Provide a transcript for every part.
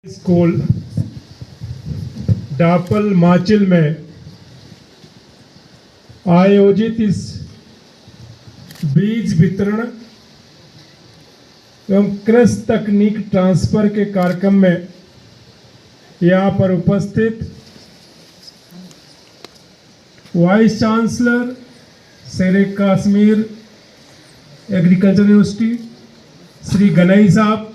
School डापल Machil में आयोजित इस बीज वितरण एवं कृषि तकनीक ट्रांसफर के कार्यक्रम में यहाँ पर उपस्थित वाइस चांसलर शेर कश्मीर एग्रीकल्चर यूनिवर्सिटी श्री गनई साहब,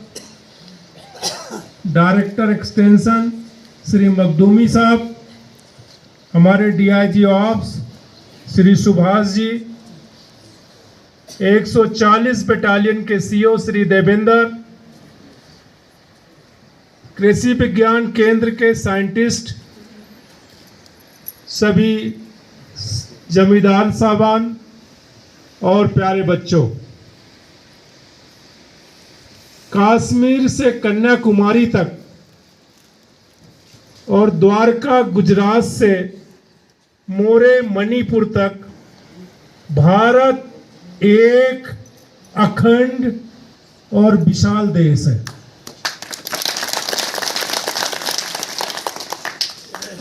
डायरेक्टर एक्सटेंशन श्री मखदूमी साहब, हमारे DIG ops Shri Subhash ji, 140 battalion के सीओ श्री देवेंद्र, कृषि विज्ञान केंद्र के साइंटिस्ट, सभी जमींदार साहबान और प्यारे बच्चों, कश्मीर से कन्याकुमारी तक और द्वारका गुजरात से मोरे मणिपुर तक भारत एक अखंड और विशाल देश है।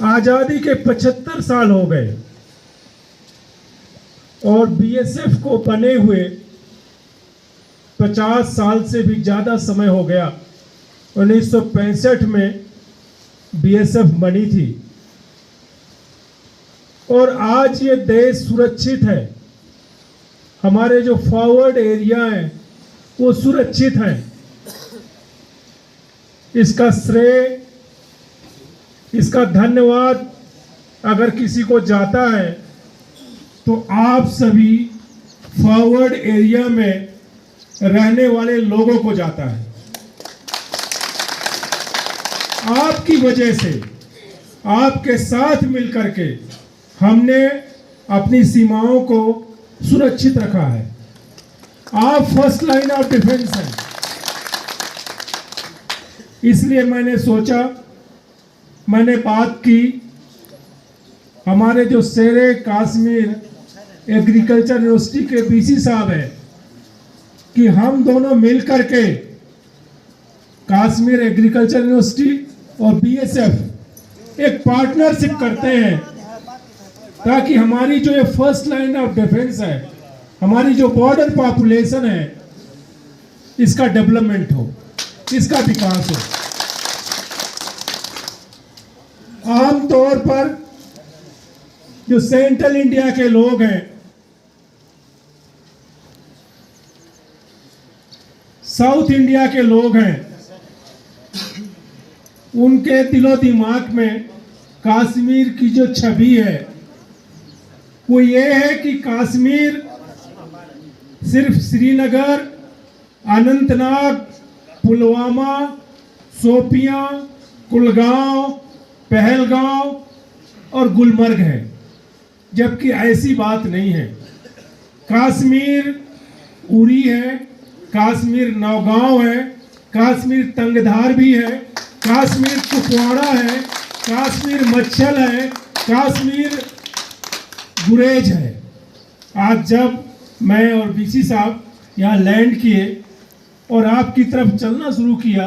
आजादी के 75 साल हो गए और बीएसएफ को बने हुए 50 साल से भी ज़्यादा समय हो गया। 1965 में बीएसएफ बनी थी और आज ये देश सुरक्षित है। हमारे जो फॉरवर्ड एरिया हैं वो सुरक्षित हैं। इसका श्रेय, इसका धन्यवाद अगर किसी को जाता है तो आप सभी फॉरवर्ड एरिया में रहने वाले लोगों को जाता है। आपकी वजह से, आपके साथ मिलकर के हमने अपनी सीमाओं को सुरक्षित रखा है। आप फर्स्ट लाइन ऑफ डिफेंस हैं। इसलिए मैंने सोचा, मैंने बात की, हमारे जो शेर कश्मीर एग्रीकल्चर यूनिवर्सिटी के बीसी साहब हैं कि हम दोनों मिलकर के कश्मीर एग्रीकल्चर यूनिवर्सिटी और बीएसएफ एक पार्टनरशिप करते हैं ताकि हमारी जो ये फर्स्ट लाइन ऑफ डिफेंस है, हमारी जो बॉर्डर पॉपुलेशन है, इसका डेवलपमेंट हो, इसका विकास हो। आमतौर पर जो सेंट्रल इंडिया के लोग हैं, साउथ इंडिया के लोग हैं, उनके दिलो दिमाग में कश्मीर की जो छवि है वो ये है कि कश्मीर सिर्फ श्रीनगर, अनंतनाग, पुलवामा, शोपियां, कुलगांव, पहलगांव और गुलमर्ग है, जबकि ऐसी बात नहीं है। कश्मीर उरी है, कश्मीर नौगांव है, कश्मीर तंगधार भी है, कश्मीर कुपवाड़ा है, कश्मीर मच्छल है, कश्मीर गुरेज है। आज जब मैं और बीसी साहब यहाँ लैंड किए और आपकी तरफ चलना शुरू किया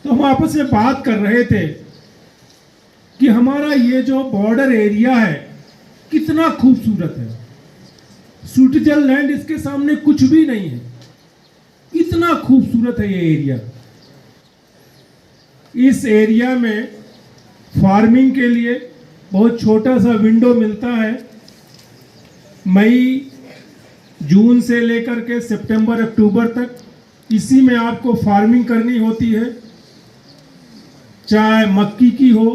तो हम आपस में बात कर रहे थे कि हमारा ये जो बॉर्डर एरिया है कितना खूबसूरत है। स्विट्जरलैंड इसके सामने कुछ भी नहीं है, इतना खूबसूरत है ये एरिया। इस एरिया में फार्मिंग के लिए बहुत छोटा सा विंडो मिलता है। मई जून से लेकर के सितंबर अक्टूबर तक इसी में आपको फार्मिंग करनी होती है, चाहे मक्की की हो,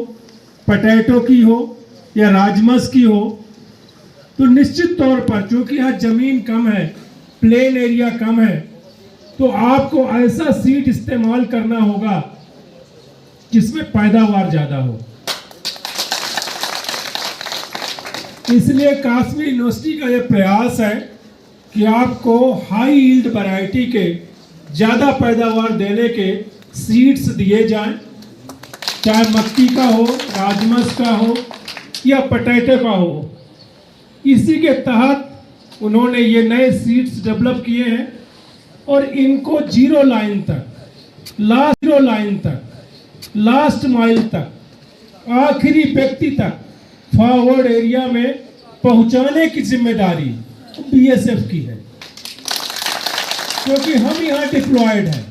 पोटैटो की हो या राजमस की हो। तो निश्चित तौर पर क्योंकि यहाँ ज़मीन कम है, प्लेन एरिया कम है, तो आपको ऐसा सीड इस्तेमाल करना होगा जिसमें पैदावार ज़्यादा हो। इसलिए कश्मीर यूनिवर्सिटी का यह प्रयास है कि आपको हाई यील्ड वैरायटी के ज़्यादा पैदावार देने के सीड्स दिए जाएं, चाहे मक्की का हो, राजमस का हो या पोटैटो का हो। इसी के तहत उन्होंने ये नए सीड्स डेवलप किए हैं और इनको जीरो लाइन तक लास्ट माइल तक, आखिरी व्यक्ति तक फॉरवर्ड एरिया में पहुंचाने की जिम्मेदारी बीएसएफ की है, क्योंकि हम यहां डिप्लॉयड हैं।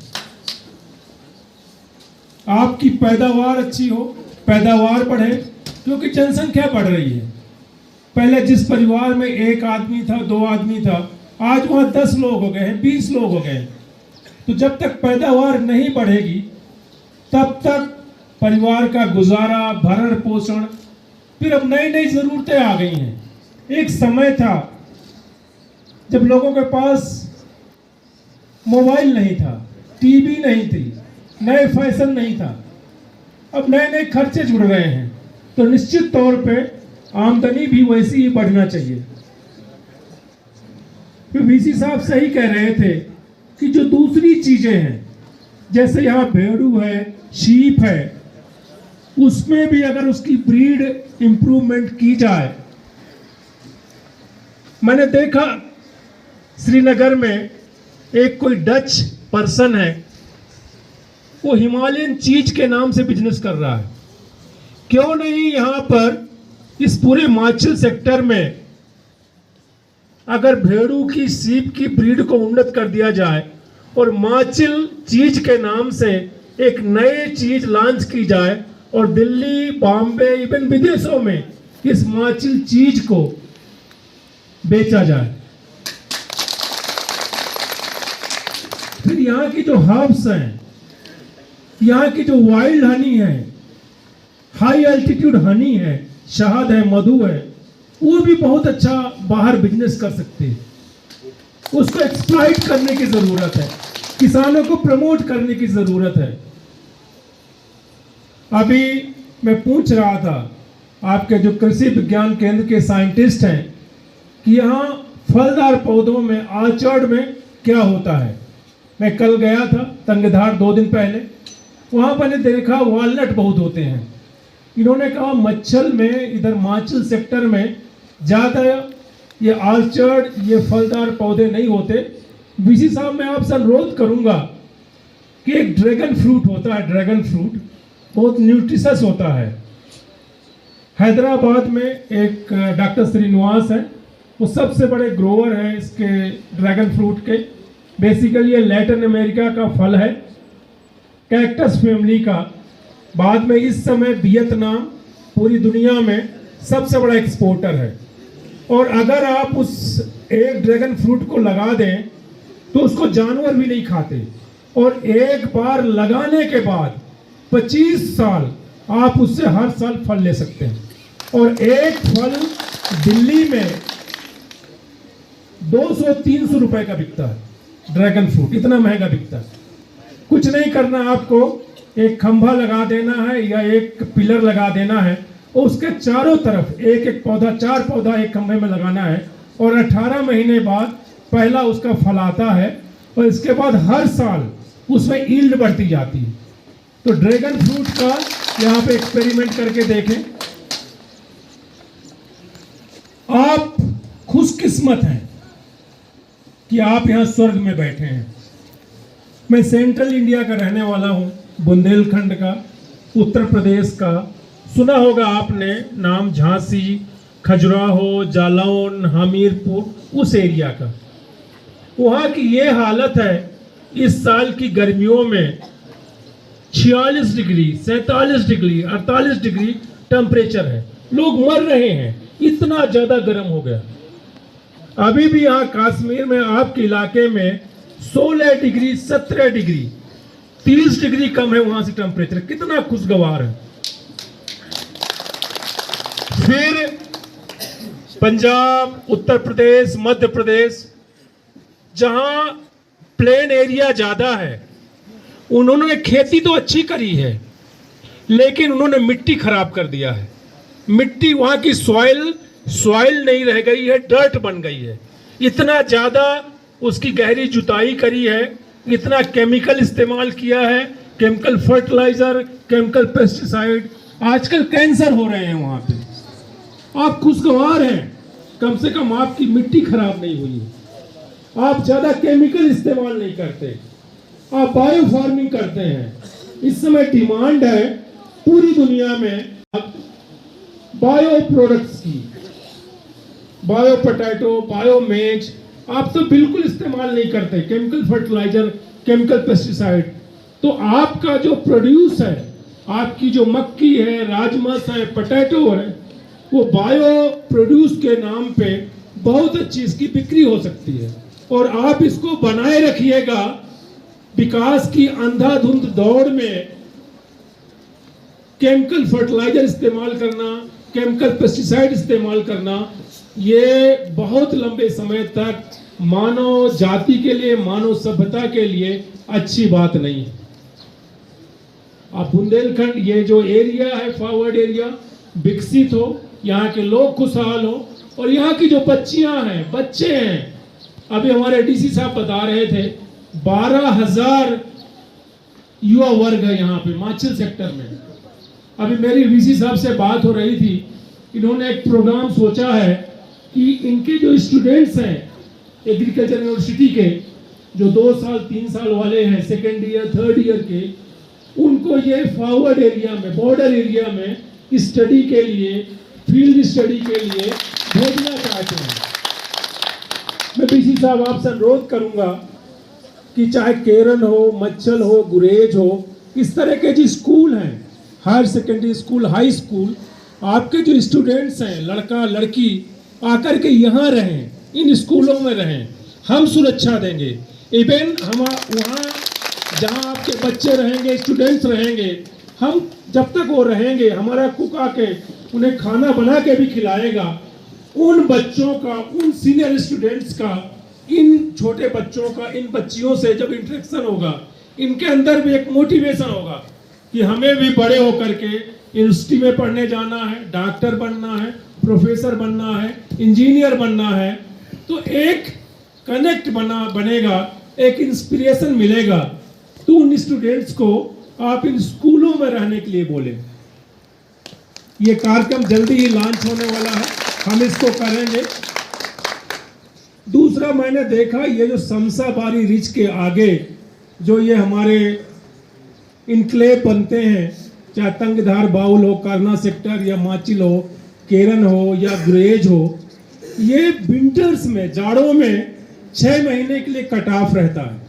आपकी पैदावार अच्छी हो, पैदावार बढ़े, क्योंकि जनसंख्या बढ़ रही है। पहले जिस परिवार में एक आदमी था, 2 आदमी था, आज वहां 10 लोग हो गए हैं, 20 लोग हो गए हैं। तो जब तक पैदावार नहीं बढ़ेगी तब तक परिवार का गुजारा, भरण पोषण, फिर अब नई नई जरूरतें आ गई हैं। एक समय था जब लोगों के पास मोबाइल नहीं था, टीवी नहीं थी, नए फैशन नहीं था। अब नए नए खर्चे जुड़ रहे हैं, तो निश्चित तौर पे आमदनी भी वैसी ही बढ़ना चाहिए। तो वीसी साहब सही कह रहे थे कि जो दूसरी चीजें हैं, जैसे यहाँ भेड़ू है, शीप है, उसमें भी अगर उसकी ब्रीड इंप्रूवमेंट की जाए। मैंने देखा श्रीनगर में एक कोई डच पर्सन है, वो हिमालयन चीज के नाम से बिजनेस कर रहा है। क्यों नहीं यहाँ पर इस पूरे हिमाचल सेक्टर में अगर भेड़ू की, सीप की ब्रीड को उन्नत कर दिया जाए और हिमाचल चीज के नाम से एक नई चीज लॉन्च की जाए और दिल्ली, बॉम्बे, इवन विदेशों में इस हिमाचल चीज को बेचा जाए। फिर यहाँ की जो हर्ब्स हैं, यहाँ की जो वाइल्ड हनी है, हाई एल्टीट्यूड हनी है, शहद है, मधु है, वो भी बहुत अच्छा बाहर बिजनेस कर सकते हैं। उसको एक्सप्लॉइट करने की जरूरत है, किसानों को प्रमोट करने की जरूरत है। अभी मैं पूछ रहा था आपके जो कृषि विज्ञान केंद्र के साइंटिस्ट हैं कि यहाँ फलदार पौधों में, ऑर्चर्ड में क्या होता है। मैं कल गया था तंगधार 2 दिन पहले, वहाँ पर मैंने देखा वॉलनट बहुत होते हैं। इन्होंने कहा मच्छल में, इधर हिमाचल सेक्टर में ज़्यादा ये ऑर्चर्ड, ये फलदार पौधे नहीं होते। वीसी साहब, मैं आपसे अनुरोध करूंगा कि एक ड्रैगन फ्रूट होता है, ड्रैगन फ्रूट बहुत न्यूट्रिशस होता है। हैदराबाद में एक डॉक्टर श्रीनिवास है, वो सबसे बड़े ग्रोवर हैं इसके ड्रैगन फ्रूट के। बेसिकली ये लैटिन अमेरिका का फल है, कैक्टस फैमिली का। बाद में इस समय वियतनाम पूरी दुनिया में सबसे बड़ा एक्सपोर्टर है। और अगर आप उस एक ड्रैगन फ्रूट को लगा दें तो उसको जानवर भी नहीं खाते, और एक बार लगाने के बाद 25 साल आप उससे हर साल फल ले सकते हैं। और एक फल दिल्ली में 200-300 रुपए का बिकता है, ड्रैगन फ्रूट इतना महंगा बिकता है। कुछ नहीं करना, आपको एक खंभा लगा देना है या एक पिलर लगा देना है, और उसके चारों तरफ एक एक पौधा, 4 पौधा एक खंभे में लगाना है, और 18 महीने बाद पहला उसका फल आता है, और इसके बाद हर साल उसमें ईल्ड बढ़ती जाती है। तो ड्रैगन फ्रूट का यहाँ पे एक्सपेरिमेंट करके देखें। आप खुशकिस्मत हैं कि आप यहाँ स्वर्ग में बैठे हैं। मैं सेंट्रल इंडिया का रहने वाला हूँ, बुंदेलखंड का, उत्तर प्रदेश का। सुना होगा आपने नाम झांसी, खजुराहो, जालौन, हमीरपुर, उस एरिया का। वहाँ की ये हालत है, इस साल की गर्मियों में 46 डिग्री, 47 डिग्री, 48 डिग्री टेम्परेचर है। लोग मर रहे हैं, इतना ज़्यादा गर्म हो गया। अभी भी यहाँ कश्मीर में आपके इलाके में 16 डिग्री, 17 डिग्री, 30 डिग्री कम है वहां से टेम्परेचर। कितना खुशगवार है। फिर पंजाब, उत्तर प्रदेश, मध्य प्रदेश, जहां प्लेन एरिया ज्यादा है, उन्होंने खेती तो अच्छी करी है, लेकिन उन्होंने मिट्टी खराब कर दिया है। मिट्टी, वहां की सॉइल नहीं रह गई है, डर्ट बन गई है। इतना ज्यादा उसकी गहरी जुताई करी है, इतना केमिकल इस्तेमाल किया है, केमिकल फर्टिलाइजर, केमिकल पेस्टिसाइड। आजकल कैंसर हो रहे हैं वहां पे। आप खुशगवार हैं, कम से कम आपकी मिट्टी खराब नहीं हुई है, आप ज्यादा केमिकल इस्तेमाल नहीं करते, आप बायो फार्मिंग करते हैं, इस समय डिमांड है पूरी दुनिया में बायो प्रोडक्ट्स की, बायो पोटैटो, बायो मेज आप तो बिल्कुल इस्तेमाल नहीं करते, केमिकल फर्टिलाइजर, केमिकल पेस्टिसाइड। तो आपका जो प्रोड्यूस है, आपकी जो मक्की है, राजमा है, पोटैटो है, वो बायो प्रोड्यूस के नाम पे बहुत अच्छी इसकी बिक्री हो सकती है। और आप इसको बनाए रखिएगा। विकास की अंधाधुंध दौड़ में केमिकल फर्टिलाइजर इस्तेमाल करना, केमिकल पेस्टिसाइड इस्तेमाल करना, ये बहुत लंबे समय तक मानव जाति के लिए, मानव सभ्यता के लिए अच्छी बात नहीं है। आप बुंदेलखंड, ये जो एरिया है फॉरवर्ड एरिया, विकसित हो, यहाँ के लोग खुशहाल हो, और यहाँ की जो बच्चियां हैं, बच्चे हैं, अभी हमारे डीसी साहब बता रहे थे 12,000 युवा वर्ग है यहाँ पे माचल सेक्टर में। अभी मेरी वीसी साहब से बात हो रही थी, इन्होंने एक प्रोग्राम सोचा है कि इनके जो स्टूडेंट्स हैं एग्रीकल्चर यूनिवर्सिटी के, जो 2 साल 3 साल वाले हैं, सेकेंड ईयर थर्ड ईयर के, उनको ये फॉरवर्ड एरिया में, बॉर्डर एरिया में स्टडी के लिए, फील्ड स्टडी के लिए भेजना चाहते हैं। मैं डीसी साहब आपसे अनुरोध करूंगा कि चाहे केरन हो, मच्छल हो, गुरेज हो, इस तरह के जो स्कूल हैं, higher secondary school, high school, आपके जो स्टूडेंट्स हैं, लड़का लड़की, आकर के यहाँ रहें, इन स्कूलों में रहें, हम सुरक्षा देंगे। इवन हम वहाँ जहाँ आपके बच्चे रहेंगे, स्टूडेंट्स रहेंगे, हम जब तक वो रहेंगे, हमारा कुक आके उन्हें खाना बना के भी खिलाएगा। उन बच्चों का, उन सीनियर स्टूडेंट्स का, इन छोटे बच्चों का, इन बच्चियों से जब इंटरेक्शन होगा, इनके अंदर भी एक मोटिवेशन होगा कि हमें भी बड़े होकर के यूनिवर्सिटी में पढ़ने जाना है, डॉक्टर बनना है, प्रोफेसर बनना है, इंजीनियर बनना है। तो एक कनेक्ट बनेगा, एक इंस्पिरेशन मिलेगा। तो उन स्टूडेंट्स को आप इन स्कूलों में रहने के लिए बोले। ये कार्यक्रम जल्दी ही लॉन्च होने वाला है, हम इसको करेंगे। दूसरा, मैंने देखा ये जो समसाबारी रिज के आगे जो ये हमारे इनक्लेव बनते हैं, चाहे तंगधार बाउल हो, करना सेक्टर या माचिल हो, केरन हो या गुरेज हो, ये विंटर्स में, जाड़ों में 6 महीने के लिए कट ऑफ रहता है।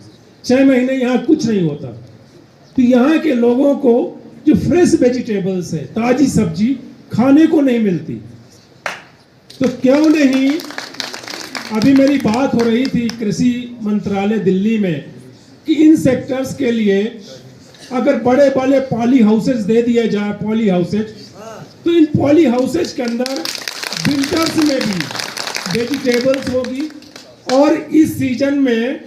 6 महीने यहाँ कुछ नहीं होता। तो यहाँ के लोगों को जो फ्रेश वेजिटेबल्स है, ताजी सब्जी खाने को नहीं मिलती। तो क्यों नहीं, अभी मेरी बात हो रही थी कृषि मंत्रालय दिल्ली में कि इन सेक्टर्स के लिए अगर बड़े बड़े पॉली हाउसेज दे दिए जाए, पॉली हाउसेज, तो इन पॉली हाउसेज के अंदर विंटर्स में भी वेजिटेबल्स होगी। और इस सीजन में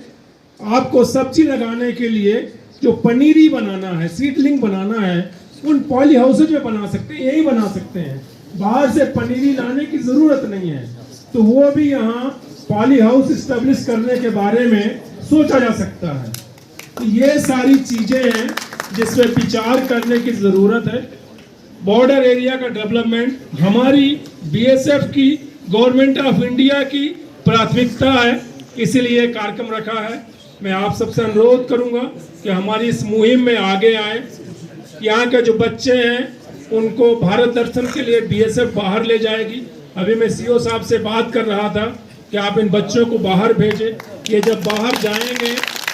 आपको सब्जी लगाने के लिए जो पनीरी बनाना है, सीडलिंग बनाना है, उन पॉली हाउसेज में बना सकते हैं, यही बना सकते हैं, बाहर से पनीरी लाने की जरूरत नहीं है। तो वो भी यहाँ पॉली हाउस स्टैब्लिश करने के बारे में सोचा जा सकता है। तो ये सारी चीजें हैं जिसमें विचार करने की जरूरत है। बॉर्डर एरिया का डेवलपमेंट हमारी बीएसएफ की, गवर्नमेंट ऑफ इंडिया की प्राथमिकता है, इसीलिए कार्यक्रम रखा है। मैं आप सबसे अनुरोध करूंगा कि हमारी इस मुहिम में आगे आए। यहाँ के जो बच्चे हैं उनको भारत दर्शन के लिए बीएसएफ बाहर ले जाएगी। अभी मैं सीओ साहब से बात कर रहा था कि आप इन बच्चों को बाहर भेजें। ये जब बाहर जाएंगे,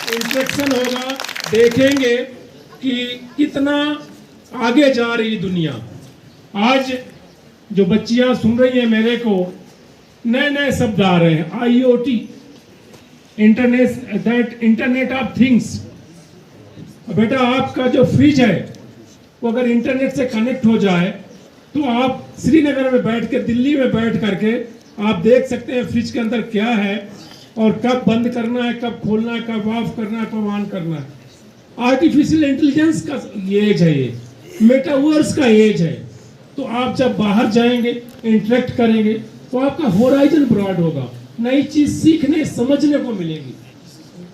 इंस्ट्रक्शन होगा, देखेंगे कि कितना आगे जा रही दुनिया। आज जो बच्चियां सुन रही हैं मेरे को, नए नए शब्द आ रहे हैं, IoT, इंटरनेट ऑफ थिंग्स। बेटा आपका जो फ्रिज है वो अगर इंटरनेट से कनेक्ट हो जाए तो आप श्रीनगर में बैठ के, दिल्ली में बैठ करके आप देख सकते हैं फ्रिज के अंदर क्या है और कब बंद करना है, कब खोलना है, कब ऑफ करना है, कब ऑन करना है। आर्टिफिशियल इंटेलिजेंस का एज है, ये मेटावर्स का एज है। तो आप जब बाहर जाएंगे, इंटरेक्ट करेंगे, तो आपका होराइजन ब्रॉड होगा, नई चीज सीखने समझने को मिलेगी।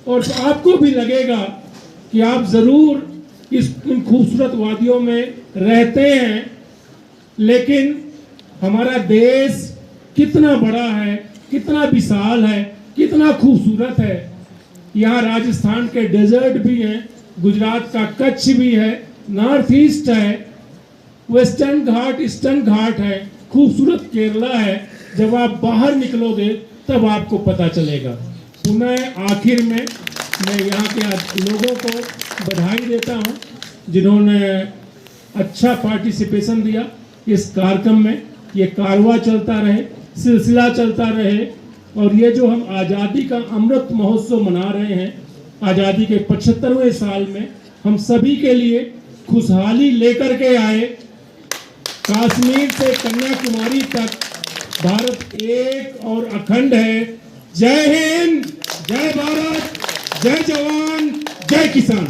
और तो आपको भी लगेगा कि आप जरूर इन खूबसूरत वादियों में रहते हैं, लेकिन हमारा देश कितना बड़ा है, कितना विशाल है, कितना खूबसूरत है। यहाँ राजस्थान के डेजर्ट भी हैं, गुजरात का कच्छ भी है, नॉर्थ ईस्ट है, वेस्टर्न घाट, ईस्टर्न घाट है, खूबसूरत केरला है। जब आप बाहर निकलोगे तब आपको पता चलेगा। पुनः आखिर में मैं यहाँ के लोगों को बधाई देता हूँ जिन्होंने अच्छा पार्टिसिपेशन दिया इस कार्यक्रम में। ये कारवां चलता रहे, सिलसिला चलता रहे, और ये जो हम आज़ादी का अमृत महोत्सव मना रहे हैं, आज़ादी के 75वें साल में हम सभी के लिए खुशहाली लेकर के आए। कश्मीर से कन्याकुमारी तक भारत एक और अखंड है। जय हिंद, जय भारत, जय जवान, जय किसान।